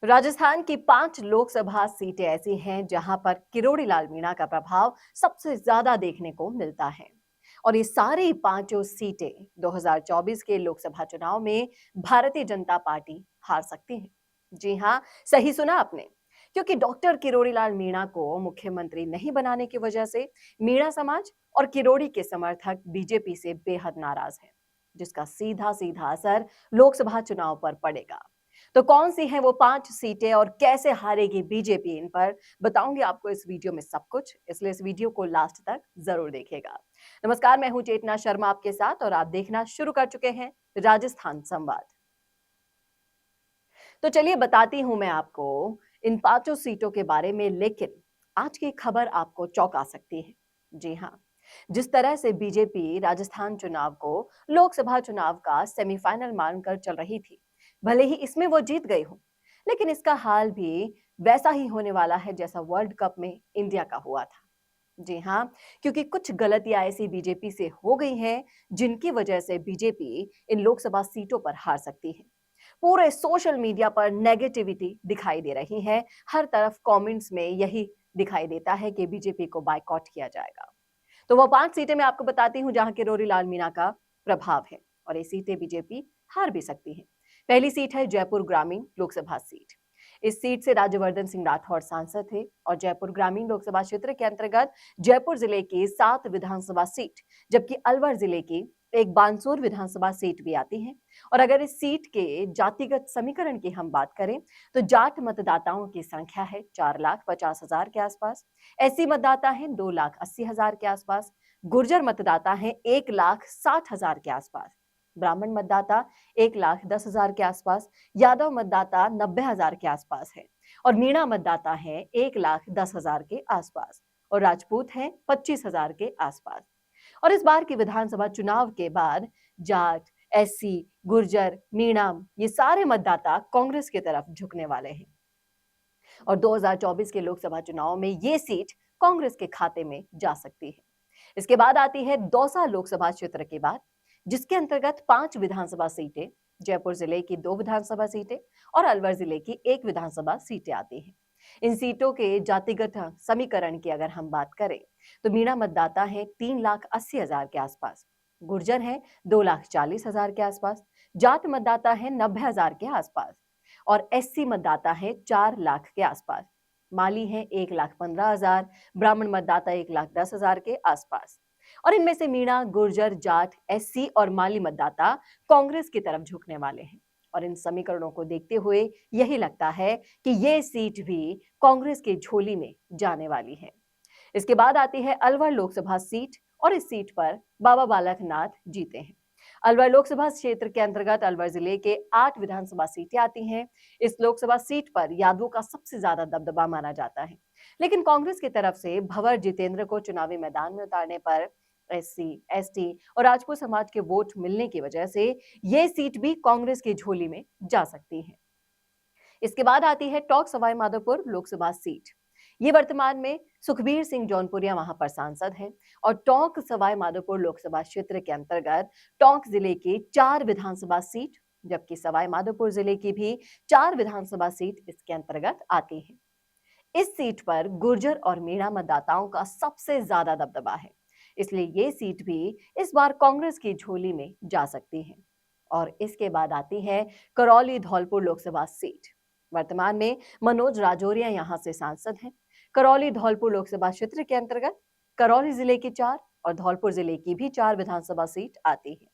राजस्थान की 5 लोकसभा सीटें ऐसी हैं जहां पर किरोड़ी लाल मीणा का प्रभाव सबसे ज्यादा देखने को मिलता है। और ये सारी पांचों सीटें 2024 के लोकसभा चुनाव में भारतीय जनता पार्टी हार सकती है। जी हां, सही सुना आपने। क्योंकि डॉक्टर किरोड़ी लाल मीणा को मुख्यमंत्री नहीं बनाने की वजह से मीणा समाज और किरोड़ी के समर्थक बीजेपी से बेहद नाराज हैं, जिसका सीधा सीधा असर लोकसभा चुनाव पर पड़ेगा। तो कौन सी हैं वो 5 सीटें और कैसे हारेगी बीजेपी, इन पर बताऊंगी आपको इस वीडियो में सब कुछ, इसलिए इस वीडियो को लास्ट तक जरूर देखिएगा। नमस्कार, मैं हूं चेतना शर्मा आपके साथ और आप देखना शुरू कर चुके हैं राजस्थान संवाद। तो चलिए बताती हूं मैं आपको इन पांचों सीटों के बारे में, लेकिन आज की खबर आपको चौंका सकती है। जी हां, जिस तरह से बीजेपी राजस्थान चुनाव को लोकसभा चुनाव का सेमीफाइनल मानकर चल रही थी, भले ही इसमें वो जीत गई हो, लेकिन इसका हाल भी वैसा ही होने वाला है जैसा वर्ल्ड कप में इंडिया का हुआ था। जी हां, क्योंकि कुछ गलतियां ऐसी बीजेपी से हो गई हैं जिनकी वजह से बीजेपी इन लोकसभा सीटों पर हार सकती है। पूरे सोशल मीडिया पर नेगेटिविटी दिखाई दे रही है। हर तरफ कमेंट्स में यही दिखाई देता है कि बीजेपी को बायकॉट किया जाएगा। तो वो 5 सीटें मैं आपको बताती हूँ जहां किरोड़ी लाल मीणा का प्रभाव है और ये सीटें बीजेपी हार भी सकती है। पहली सीट है जयपुर ग्रामीण लोकसभा सीट। इस सीट से राज्यवर्धन सिंह राठौड़ सांसद थे और जयपुर ग्रामीण लोकसभा क्षेत्र के अंतर्गत जयपुर जिले की 7 विधानसभा सीट, जबकि अलवर जिले की एक बानसूर विधानसभा सीट भी आती है। और अगर इस सीट के जातिगत समीकरण की हम बात करें तो जाट मतदाताओं की संख्या है 4,50,000 के आसपास, एससी मतदाता हैं 2,80,000 के आसपास, गुर्जर मतदाता हैं 1,60,000 के आसपास, ब्राह्मण मतदाता 1,10,000 के आसपास, यादव मतदाता 90,000 के आसपास है और मीणा मतदाता है 1,10,000 के आसपास और राजपूत हैं 25,000 के आसपास। और इस बार के विधानसभा चुनाव के बाद जाट, एससी, गुर्जर, मीणा, ये सारे मतदाता कांग्रेस की तरफ झुकने वाले हैं और 2024 के लोकसभा चुनाव में ये सीट कांग्रेस के खाते में जा सकती है। इसके बाद आती है दौसा लोकसभा क्षेत्र के बाद, जिसके अंतर्गत 5 विधानसभा सीटें, जयपुर जिले की 2 विधानसभा सीटें और अलवर जिले की 1 विधानसभा सीटें आती हैं। इन सीटों के जातिगत समीकरण की अगर हम बात करें तो मीणा मतदाता है 3,80,000 के आसपास, गुर्जर है 2,40,000 के आसपास, जाट मतदाता है 90,000 के आसपास और एससी मतदाता है 4 लाख के आसपास, माली है 1,15,000, ब्राह्मण मतदाता 1,10,000 के आसपास। और इनमें से मीणा, गुर्जर, जाट, एससी और माली मतदाता कांग्रेस की तरफ झुकने वाले हैं और इन समीकरणों को देखते हुए यही लगता है कि ये सीट भी कांग्रेस की झोली में जाने वाली है। इसके बाद आती है अलवर लोकसभा सीट और इस सीट पर बाबा बालक नाथ जीते हैं। अलवर लोकसभा क्षेत्र के अंतर्गत अलवर जिले के 8 विधानसभा सीटें आती हैं। इस लोकसभा सीट पर यादवों का सबसे ज्यादा दबदबा माना जाता है, लेकिन कांग्रेस की तरफ से भंवर जितेंद्र को चुनावी मैदान में उतारने पर एससी, एसटी और राजपूत समाज के वोट मिलने की वजह से ये सीट भी कांग्रेस की झोली में जा सकती है। इसके बाद आती है टोंक सवाई माधोपुर लोकसभा सीट। ये वर्तमान में सुखबीर सिंह जौनपुरिया वहां पर सांसद हैं और टोंक सवाई माधोपुर लोकसभा क्षेत्र के अंतर्गत टोंक जिले की 4 विधानसभा सीट, जबकि सवाई माधोपुर जिले की भी 4 विधानसभा सीट इसके अंतर्गत आती है। इस सीट पर गुर्जर और मीणा मतदाताओं का सबसे ज्यादा दबदबा है, इसलिए ये सीट भी इस बार कांग्रेस की झोली में जा सकती है। और इसके बाद आती है करौली धौलपुर लोकसभा सीट। वर्तमान में मनोज राजौरिया यहां से सांसद हैं। करौली धौलपुर लोकसभा क्षेत्र के अंतर्गत करौली जिले की 4 और धौलपुर जिले की भी 4 विधानसभा सीट आती है।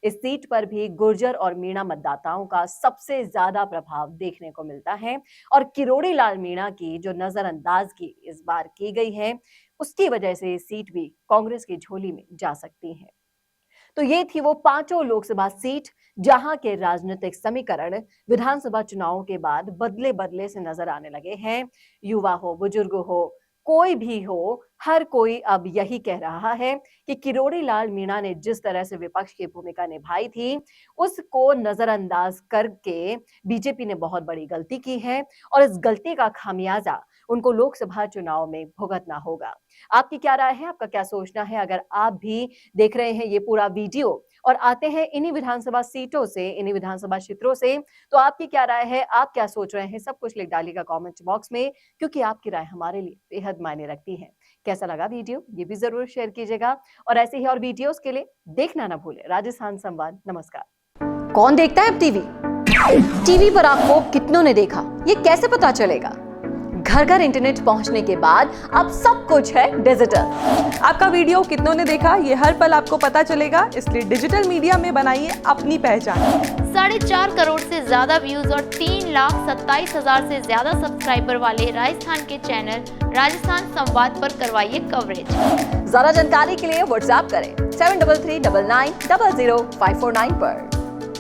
इस सीट पर भी गुर्जर और मीणा मतदाताओं का सबसे ज्यादा प्रभाव देखने को मिलता है और किरोड़ी लाल मीणा की जो नजरअंदाजगी इस बार की गई है, उसकी वजह से ये सीट भी कांग्रेस की झोली में जा सकती है। तो ये थी वो पांचों लोकसभा सीट जहां के राजनीतिक समीकरण विधानसभा चुनावों के बाद बदले बदले से नजर आने लगे हैं। युवा हो, बुजुर्ग हो, कोई भी हो, हर कोई अब यही कह रहा है कि किरोड़ी लाल मीणा ने जिस तरह से विपक्ष की भूमिका निभाई थी, उसको नजरअंदाज करके बीजेपी ने बहुत बड़ी गलती की है और इस गलती का खामियाजा उनको लोकसभा चुनाव में भुगतना होगा। आपकी क्या राय है? आपका क्या सोचना है? अगर आप भी देख रहे हैं ये पूरा वीडियो और आते हैं इन्हीं विधानसभा सीटों से, इन्हीं विधानसभा क्षेत्रों से। तो आपकी क्या राय है, आप क्या सोच रहे हैं, सब कुछ लिख डालिएगा कमेंट बॉक्स में, क्योंकि आपकी राय हमारे लिए बेहद मायने रखती है। कैसा लगा वीडियो, ये भी जरूर शेयर कीजिएगा और ऐसे ही और वीडियोस के लिए देखना ना भूलें राजस्थान संवाद। नमस्कार। कौन देखता है अब टीवी? टीवी पर आपको कितनों ने देखा, ये कैसे पता चलेगा? घर घर इंटरनेट पहुंचने के बाद अब सब कुछ है डिजिटल। आपका वीडियो कितनों ने देखा ये हर पल आपको पता चलेगा, इसलिए डिजिटल मीडिया में बनाइए अपनी पहचान। 4.5 करोड़ से ज्यादा व्यूज और 3,27,000 से ज्यादा सब्सक्राइबर वाले राजस्थान के चैनल राजस्थान संवाद पर करवाइए कवरेज। ज्यादा जानकारी के लिए व्हाट्सएप करें 7339900549 पर।